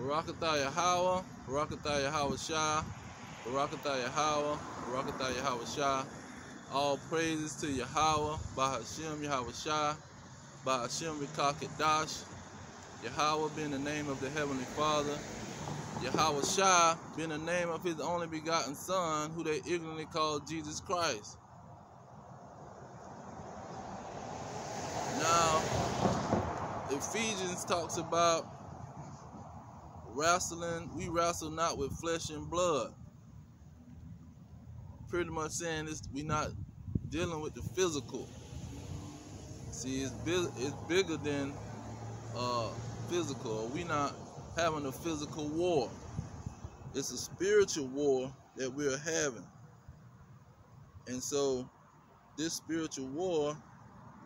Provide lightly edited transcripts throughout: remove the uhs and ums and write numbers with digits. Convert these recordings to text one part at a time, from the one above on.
Barakatah Yahweh, Barakatah Yahweh Shah, Barakatah Yahweh, Barakatah Yahweh Shah. All praises to Yahweh, Bahashem Yahweh Shah, Bahashem Rikakadash. Yahweh being the name of the Heavenly Father. Yahweh Shah being the name of his only begotten Son, who they ignorantly call Jesus Christ. Now, Ephesians talks about wrestling. We wrestle not with flesh and blood. Pretty much saying this, we're not dealing with the physical. See, it's bigger than physical. We're not having a physical war. It's a spiritual war that we're having. And so this spiritual war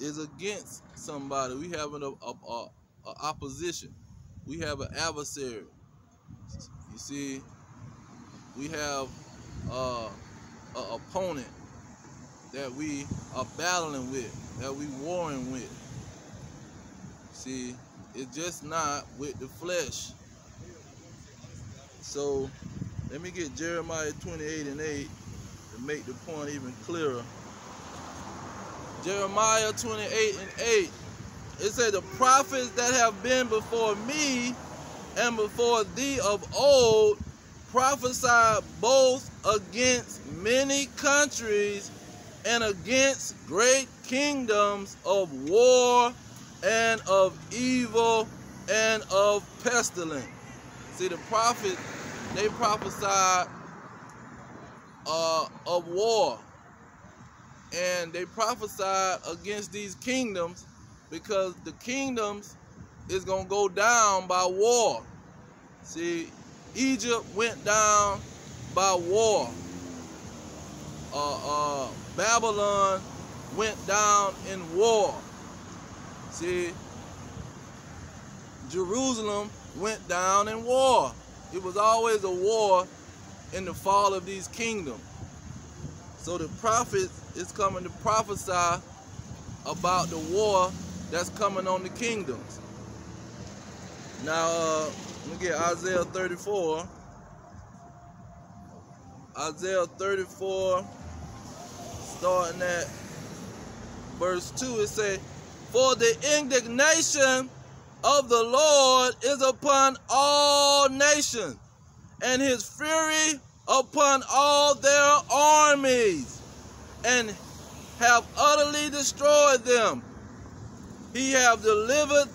is against somebody. We have an opposition. We have an adversary. You see, we have an opponent that we are battling with, that we warring with. See, it's just not with the flesh. So let me get Jeremiah 28:8 to make the point even clearer. Jeremiah 28:8, it said, the prophets that have been before me and before thee of old prophesied both against many countries and against great kingdoms of war and of evil and of pestilence. See, the prophets, they prophesied of war. And they prophesied against these kingdoms because the kingdoms is going to go down by war. See, Egypt went down by war. Babylon went down in war. See, Jerusalem went down in war. It was always a war in the fall of these kingdoms. So the prophet is coming to prophesy about the war that's coming on the kingdoms. Now, let me get Isaiah 34. Isaiah 34, starting at verse 2, it says, for the indignation of the Lord is upon all nations, and his fury upon all their armies, and have utterly destroyed them. He have delivered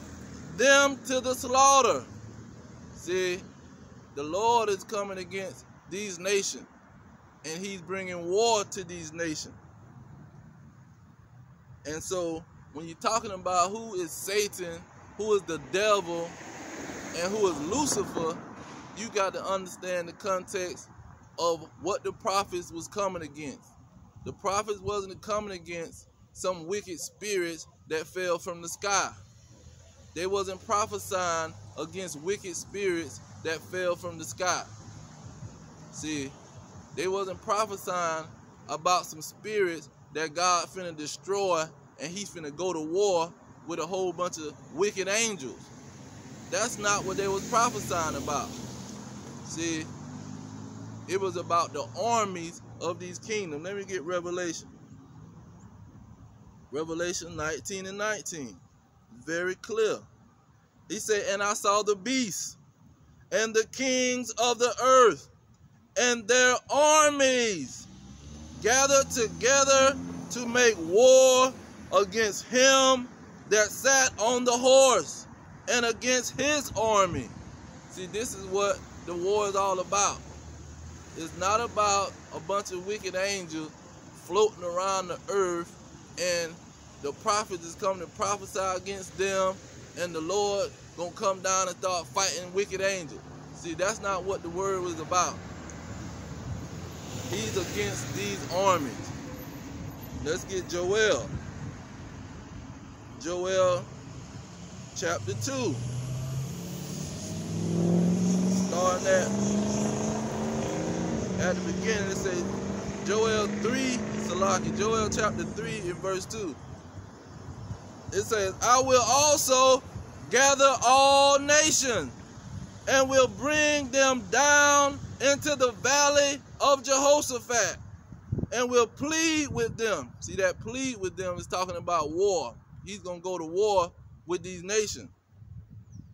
them to the slaughter. See, the Lord is coming against these nations, and he's bringing war to these nations. And so when you're talking about who is Satan, who is the devil, and who is Lucifer, you got to understand the context of what the prophets was coming against. The prophets wasn't coming against some wicked spirits that fell from the sky. They wasn't prophesying against wicked spirits that fell from the sky. See, they wasn't prophesying about some spirits that God finna destroy and he's finna go to war with a whole bunch of wicked angels. That's not what they was prophesying about. See, it was about the armies of these kingdoms. Let me get Revelation. Revelation 19:19. Very clear. He said, and I saw the beasts and the kings of the earth and their armies gathered together to make war against him that sat on the horse and against his army. See, this is what the war is all about. It's not about a bunch of wicked angels floating around the earth and the prophets is coming to prophesy against them and the Lord gonna come down and start fighting wicked angels. See, that's not what the word was about. He's against these armies. Let's get Joel. Joel chapter 2. Starting at the beginning, it says Joel 3, Joel chapter 3 in verse 2. It says, I will also gather all nations and will bring them down into the valley of Jehoshaphat, and will plead with them. See, that plead with them is talking about war. He's going to go to war with these nations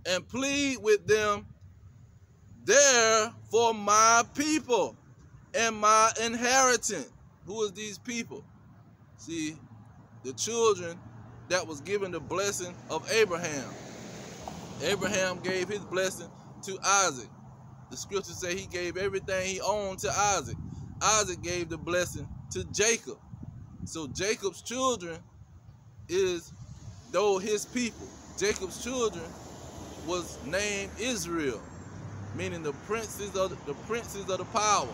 and plead with them there for my people and my inheritance. Who is these people? See, the children that was given the blessing of Abraham. Abraham gave his blessing to Isaac. The scriptures say he gave everything he owned to Isaac. Isaac gave the blessing to Jacob. So Jacob's children is though his people. Jacob's children was named Israel, meaning the princes of the power,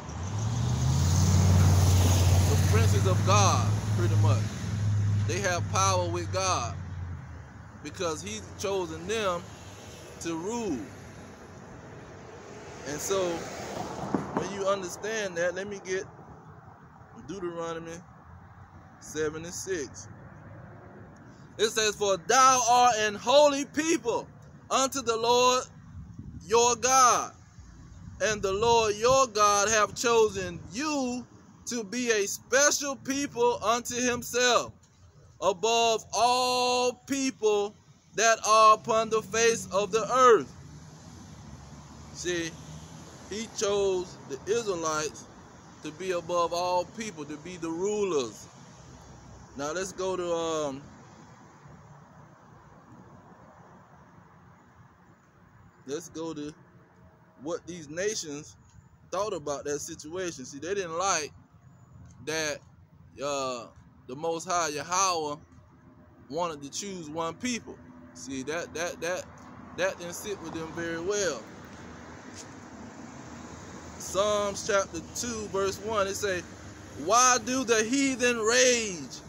the princes of God, pretty much. They have power with God because he's chosen them to rule. And so when you understand that, let me get Deuteronomy 7:6. It says, for thou art an holy people unto the Lord your God, and the Lord your God hath chosen you to be a special people unto himself, above all people that are upon the face of the earth. See, he chose the Israelites to be above all people, to be the rulers. Now let's go to what these nations thought about that situation. See, they didn't like that the Most High Yahweh wanted to choose one people. See, that didn't sit with them very well. Psalms chapter 2 verse 1, it say, why do the heathen rage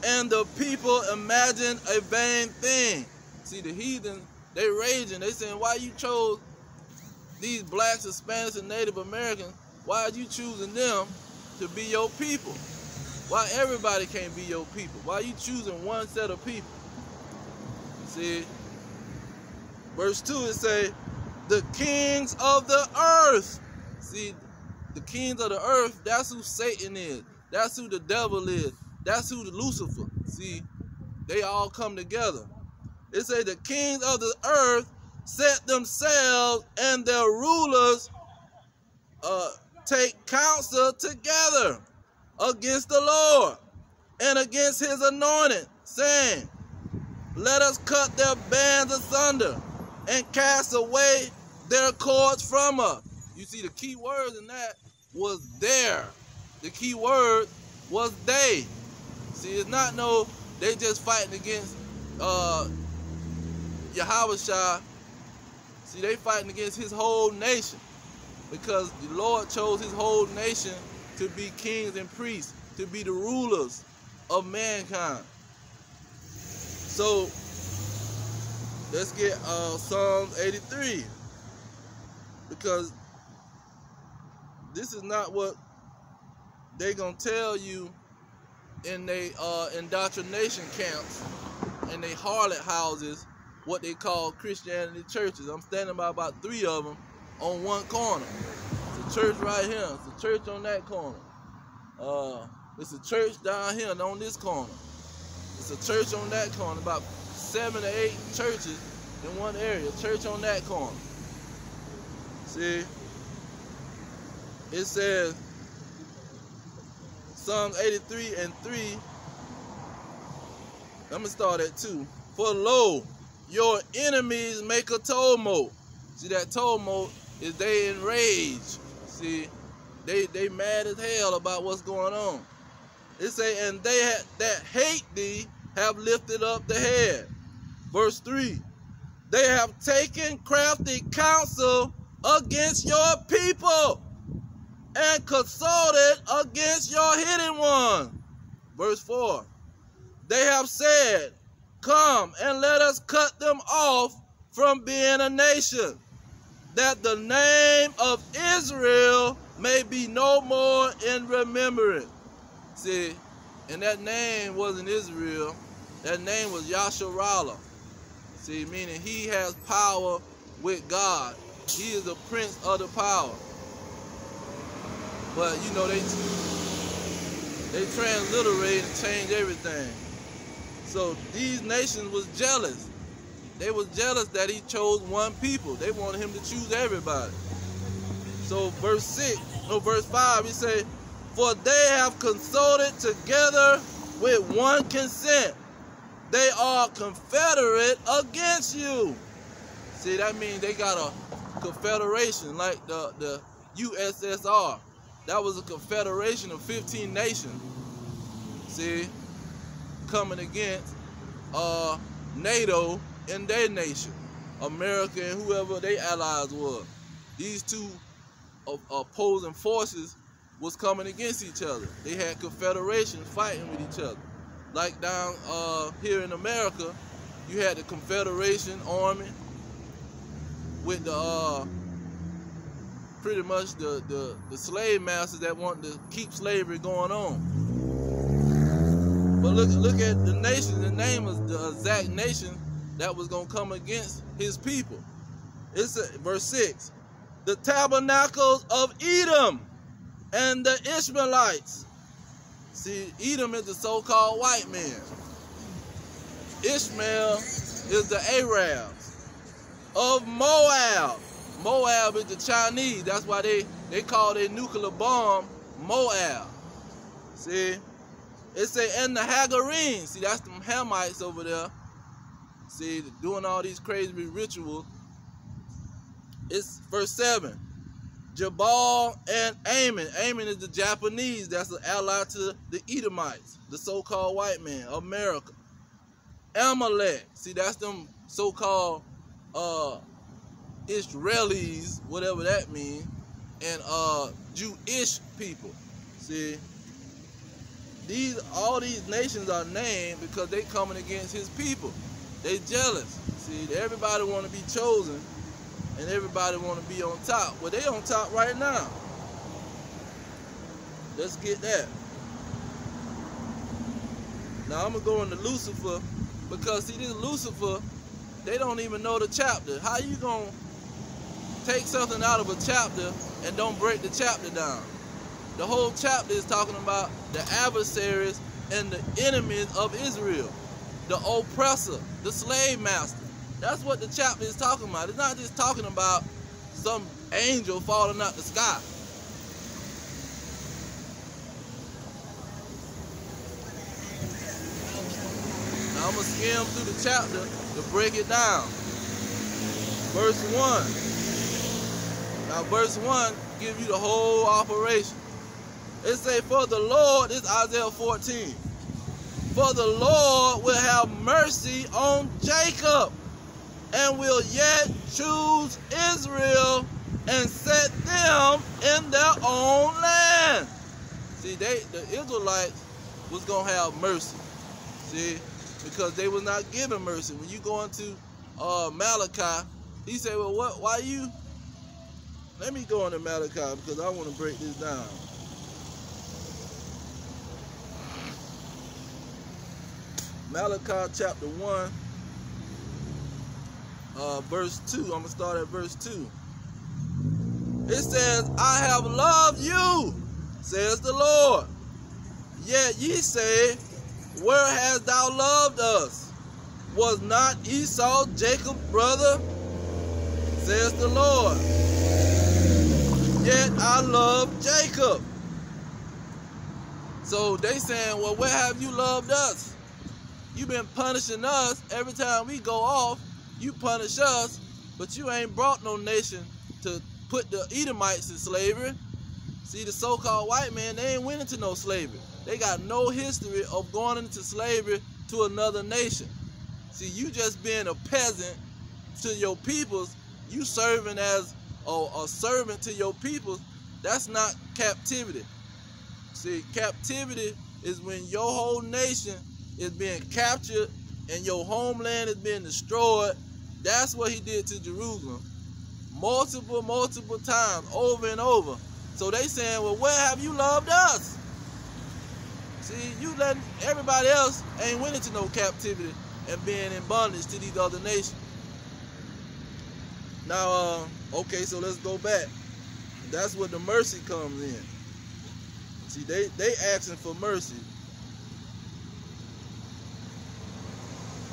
and the people imagine a vain thing? See, the heathen, they raging. They saying, why you chose these blacks, Hispanics, and Native Americans? Why are you choosing them to be your people? Why everybody can't be your people? Why are you choosing one set of people? See, verse 2, it say, the kings of the earth. See, the kings of the earth, that's who Satan is. That's who the devil is. That's who the Lucifer. See, they all come together. It say the kings of the earth set themselves and their rulers take counsel together against the Lord and against his anointed, saying, let us cut their bands asunder and cast away their cords from us. You see, the key word in that was there. The key word was they. See, it's not no, they just fighting against Yahushua. See, they fighting against his whole nation, because the Lord chose his whole nation to be kings and priests, to be the rulers of mankind. So let's get Psalms 83, because this is not what they gonna tell you in they indoctrination camps and they harlot houses, what they call Christianity churches. I'm standing by about 3 of them on one corner. It's a church right here. It's a church on that corner. It's a church down here and on this corner. It's a church on that corner. About 7 or 8 churches in one area. Church on that corner. See? It says, Psalms 83:3. I'm going to start at 2. For lo, your enemies make a tumult. See, that tumult is they enraged. See, they mad as hell about what's going on. It say, and they that hate thee have lifted up the head. Verse 3. They have taken crafty counsel against your people and consulted against your hidden one. Verse 4. They have said, come and let us cut them off from being a nation, that the name of Israel may be no more in remembrance. See, and that name wasn't Israel. That name was Yasharallah. See, meaning he has power with God. He is the prince of the power. But you know, they transliterate and change everything. So these nations was jealous. They was jealous that he chose one people. They wanted him to choose everybody. So verse 5, he say, for they have consulted together with one consent. They are confederate against you. See, that means they got a confederation like the USSR. That was a confederation of 15 nations. See, coming against NATO and their nation, America and whoever their allies were. These two opposing forces was coming against each other. They had confederations fighting with each other. Like down here in America, you had the Confederation Army with the pretty much the slave masters that wanted to keep slavery going on. But look at the nation. The name is the exact nation that was going to come against his people. It's verse 6. The tabernacles of Edom and the Ishmaelites. See, Edom is the so-called white man. Ishmael is the Arabs. Of Moab. Moab is the Chinese. That's why they call their nuclear bomb Moab. See? It say, and the Hagarenes. See, that's them Hamites over there. See, doing all these crazy rituals. It's verse 7. Jabal and Ammon. Ammon is the Japanese. That's an ally to the Edomites, the so-called white man, America. Amalek. See, that's them so-called Israelis, whatever that means, and Jewish people. See, all these nations are named because they coming against his people. They jealous. See, everybody want to be chosen, and everybody want to be on top. Well, they on top right now. Let's get that. Now I'm gonna go into Lucifer, because see, this Lucifer, they don't even know the chapter. How you gonna take something out of a chapter and don't break the chapter down? The whole chapter is talking about the adversaries and the enemies of Israel, the oppressor, the slave master. That's what the chapter is talking about. It's not just talking about some angel falling out the sky. Now I'm going to skim through the chapter to break it down. Verse 1. Now verse 1 gives you the whole operation. It say, for the Lord, this is Isaiah 14. For the Lord will have mercy on Jacob, and will yet choose Israel and set them in their own land. See, the Israelites was going to have mercy. See, because they was not given mercy. When you go into Malachi, he said, well, why you? Let me go into Malachi because I want to break this down. Malachi chapter 1. Verse 2, I'm going to start at verse 2. It says, I have loved you, says the Lord. Yet ye say, where hast thou loved us? Was not Esau Jacob's brother? Says the Lord. Yet I love Jacob. So they saying, well, where have you loved us? You've been punishing us every time we go off. You punish us, but you ain't brought no nation to put the Edomites in slavery. See, the so-called white man, they ain't went into no slavery. They got no history of going into slavery to another nation. See, you just being a peasant to your peoples, you serving as a servant to your peoples, that's not captivity. See, captivity is when your whole nation is being captured and your homeland is being destroyed. That's what he did to Jerusalem. Multiple times, over and over. So they saying, well, where have you loved us? See, you letting everybody else ain't went into no captivity and being in bondage to these other nations. Now, okay, so let's go back. That's where the mercy comes in. See, they asking for mercy.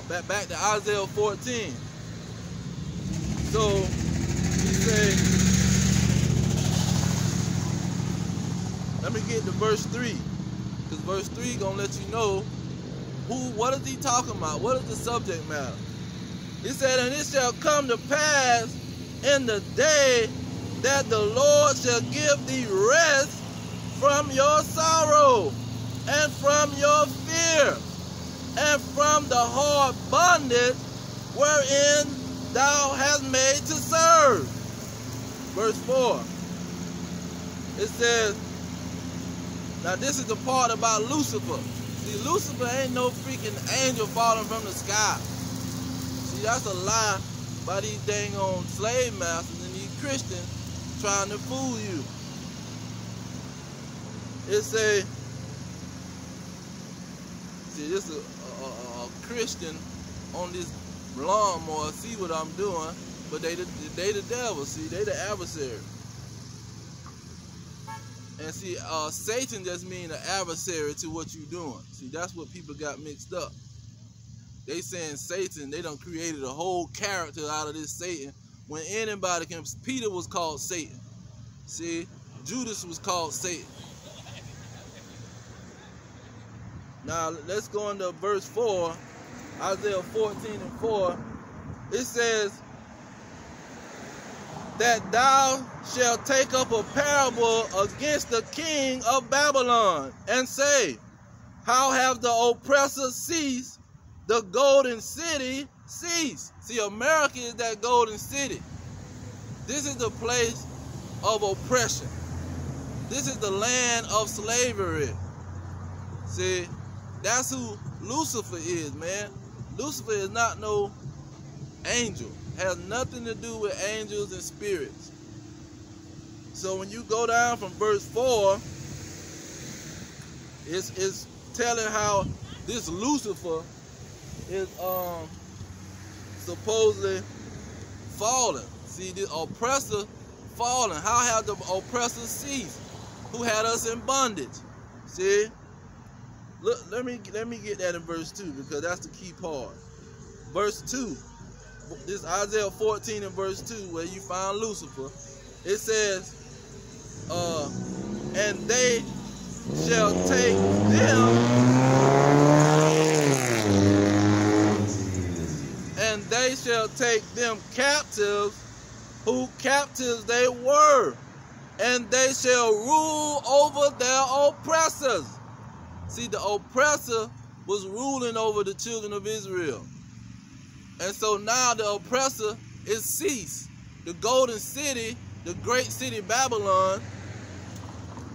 Back to Isaiah 14. So he say, let me get to verse 3, because verse 3 gonna let you know what is he talking about? What is the subject matter? He said, and it shall come to pass in the day that the Lord shall give thee rest from your sorrow and from your fear and from the hard bondage wherein thou hast made to serve. Verse 4. It says, now this is the part about Lucifer. See, Lucifer ain't no freaking angel falling from the sky. See, that's a lie by these dang on slave masters and these Christians trying to fool you. It say, see, this is a Christian on this lawnmower. See what I'm doing, but they the devil. See, they the adversary. And see, Satan just means an adversary to what you're doing. See, that's what people got mixed up. They saying Satan, they done created a whole character out of this Satan, when anybody can. Peter was called Satan. See, Judas was called Satan. Now, let's go into verse 4, Isaiah 14:4. It says, that thou shalt take up a parable against the king of Babylon, and say, how have the oppressor ceased, the golden city ceased. See, America is that golden city. This is the place of oppression. This is the land of slavery. See, that's who Lucifer is, man. Lucifer is not no angel. Has nothing to do with angels and spirits. So when you go down from verse 4, it's telling how this Lucifer is supposedly fallen. See, the oppressor fallen. How have the oppressor ceased? Who had us in bondage? See? Look, let me get that in verse 2, because that's the key part. Verse 2. This Isaiah 14 and verse 2, where you find Lucifer. It says, and they shall take them, and they shall take them captives, who captives they were, and they shall rule over their oppressors. See, the oppressor was ruling over the children of Israel. And so now the oppressor is ceased. The golden city, the great city Babylon,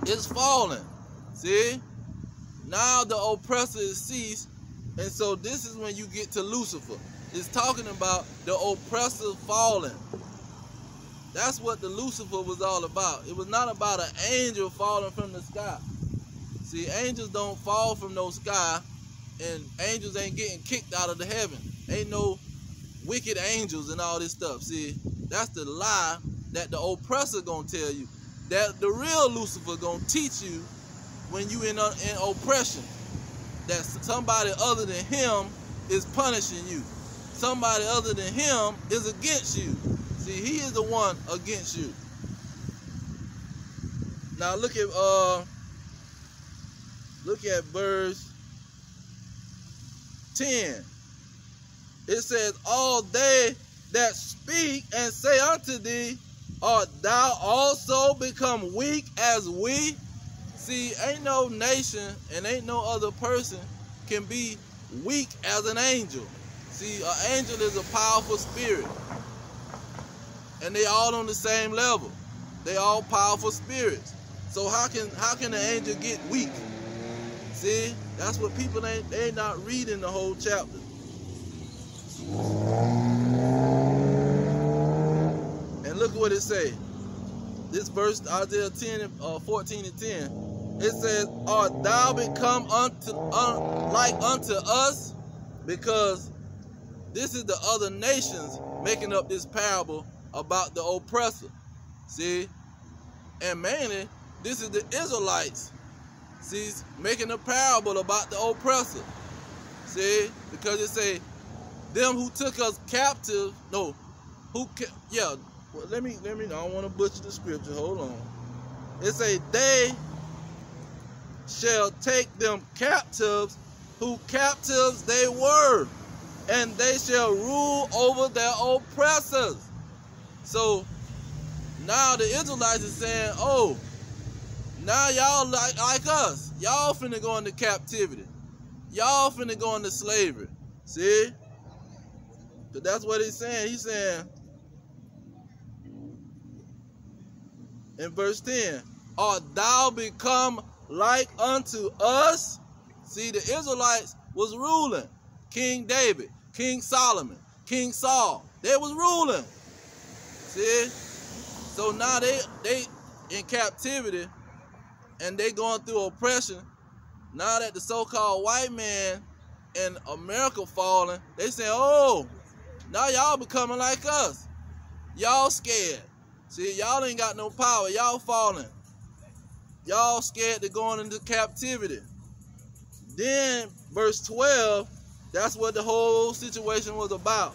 is fallen. See? Now the oppressor is ceased. And so this is when you get to Lucifer. It's talking about the oppressor falling. That's what the Lucifer was all about. It was not about an angel falling from the sky. See, angels don't fall from no sky, and angels ain't getting kicked out of the heaven. Ain't no wicked angels and all this stuff. See, that's the lie that the oppressor gonna tell you. That the real Lucifer gonna teach you when you in oppression. That somebody other than him is punishing you. Somebody other than him is against you. See, he is the one against you. Now look at verse 10. It says, all they that speak and say unto thee, art thou also become weak as we? See, ain't no nation and ain't no other person can be weak as an angel. See, an angel is a powerful spirit. And they all on the same level. They all powerful spirits. So how can an angel get weak? See, that's what people they ain't not reading the whole chapter. And look what it say. This verse, Isaiah 14 and 10. It says, art thou become like unto us? Because this is the other nations making up this parable about the oppressor. See? And mainly, this is the Israelites. See, making a parable about the oppressor. See? Because it say, them who took us captive, no, well, let me, I don't want to butcher the scripture, hold on. It say, they shall take them captives, who captives they were, and they shall rule over their oppressors. So, now the Israelites is saying, oh, now y'all like us. Y'all finna go into captivity. Y'all finna go into slavery. See? But that's what he's saying. He's saying, in verse 10, art thou become like unto us? See, the Israelites was ruling. King David, King Solomon, King Saul, they was ruling. See? So now they in captivity and they going through oppression. Now that the so-called white man in America falling, they say, oh, now y'all becoming like us. Y'all scared. See, y'all ain't got no power. Y'all falling. Y'all scared to going into captivity. Then, verse 12, that's what the whole situation was about.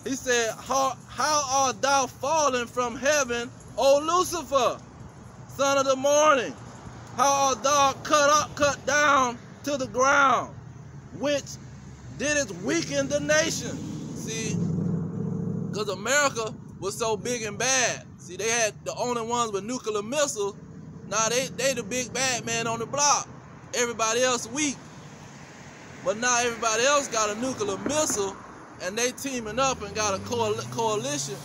He said, how art thou fallen from heaven, O Lucifer, son of the morning? How art thou cut down to the ground, which didst weaken the nation? See, because America was so big and bad. See, they had the only ones with nuclear missiles. Now they the big bad man on the block. Everybody else weak. But now everybody else got a nuclear missile and they teaming up and got a coalition.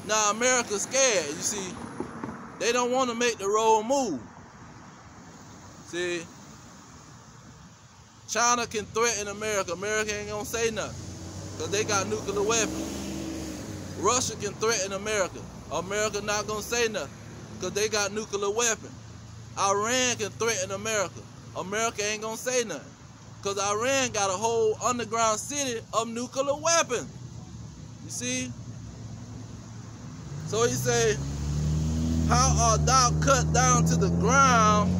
Now America's scared. You see, they don't want to make the road move. See, China can threaten America. America ain't gonna say nothing because they got nuclear weapons. Russia can threaten America. America not gonna say nothing because they got nuclear weapons. Iran can threaten America. America ain't gonna say nothing because Iran got a whole underground city of nuclear weapons. You see? So he say, how art thou cut down to the ground,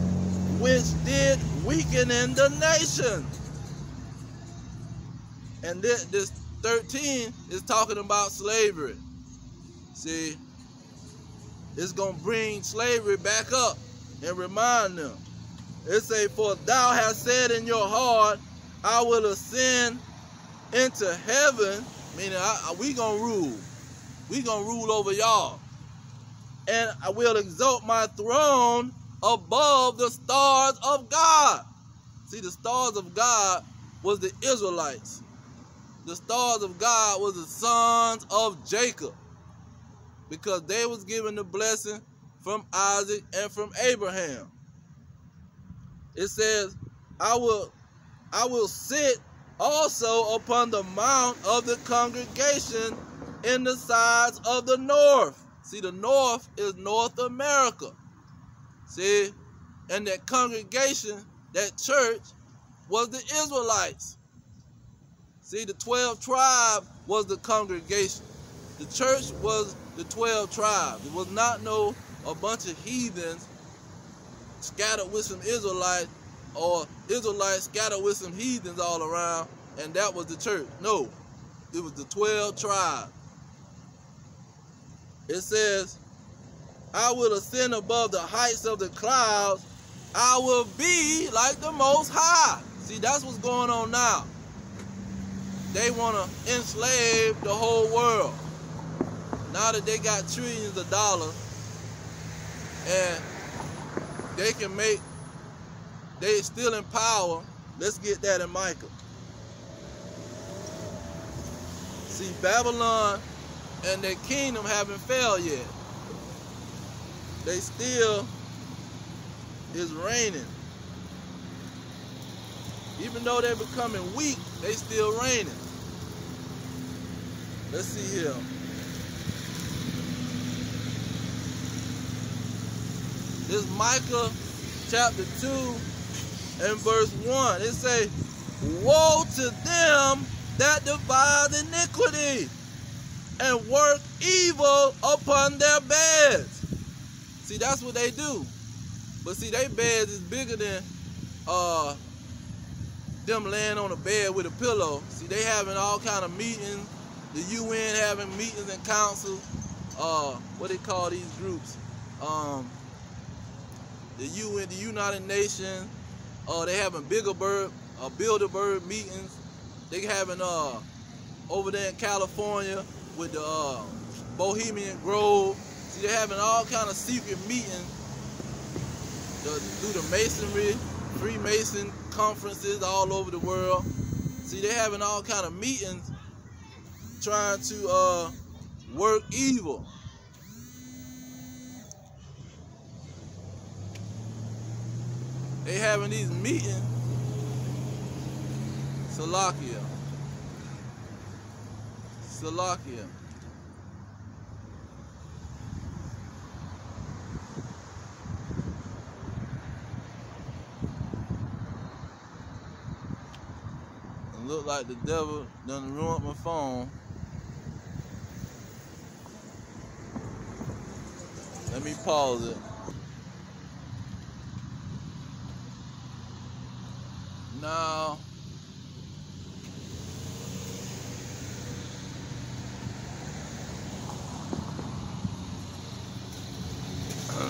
which did weaken in the nation? And this 13 is talking about slavery. See, it's going to bring slavery back up and remind them. It say, for thou hast said in your heart, I will ascend into heaven, meaning we going to rule. We going to rule over y'all. And I will exalt my throne above the stars of God. See, the stars of God was the Israelites. The stars of God was the sons of Jacob, because they was given the blessing from Isaac and from Abraham. It says, I will sit also upon the mount of the congregation in the sides of the north. See, the north is North America. See, and that congregation, that church, was the Israelites. See, the 12 tribes was the congregation. The church was the 12 tribes. It was not a bunch of heathens scattered with some Israelites, or Israelites scattered with some heathens all around, and that was the church. No, it was the 12 tribes. It says, I will ascend above the heights of the clouds. I will be like the Most High. See, that's what's going on now. They want to enslave the whole world. Now that they got trillions of dollars and they can make, they still in power. Let's get that in Micah. See, Babylon and their kingdom haven't fell yet. They still is reigning. Even though they're becoming weak, they still reigning. Let's see here. This is Micah chapter 2 and verse 1. It says, woe to them that devise iniquity, and work evil upon their beds. See, that's what they do. But see, their beds is bigger than them laying on a bed with a pillow. See, they having all kind of meetings. The UN having meetings and councils. What they call these groups? The UN, the United Nations. They having Bilderberg meetings. They having over there in California with the Bohemian Grove. See, they having all kind of secret meetings through the Masonry, Freemason conferences all over the world. See, they having all kind of meetings trying to work evil. They having these meetings. Salakia. It look like the devil done ruined my phone. Let me pause it. Now,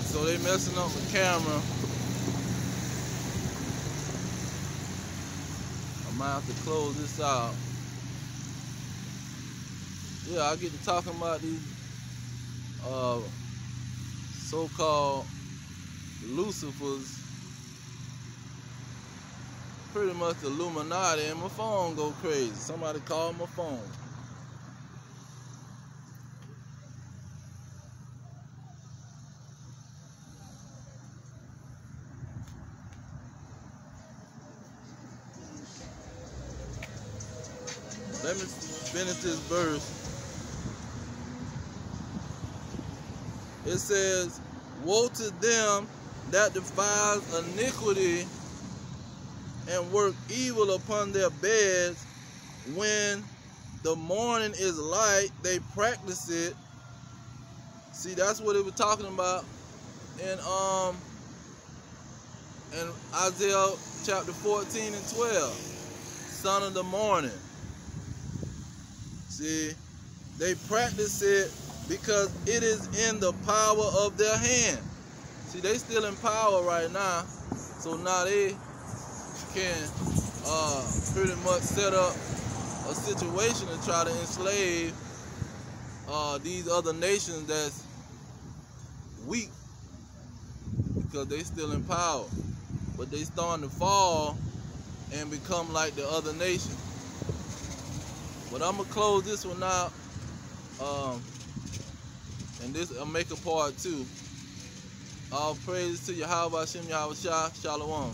so they messing up the camera. I might have to close this out. Yeah, I get to talking about these so-called Lucifers, pretty much the Illuminati, and my phone go crazy. Somebody called my phone. Let me finish this verse. It says, woe to them that devise iniquity and work evil upon their beds. When the morning is light, they practice it. See, that's what it was talking about in Isaiah chapter 14 and 12. Son of the morning. See, they practice it because it is in the power of their hand. See, they still in power right now, so now they can pretty much set up a situation to try to enslave these other nations that's weak, because they still in power, but they starting to fall and become like the other nations. But I'm gonna close this one out, and this I'll make a part 2. All praise to Yahweh Hashem Yahweh Shah. Shalom.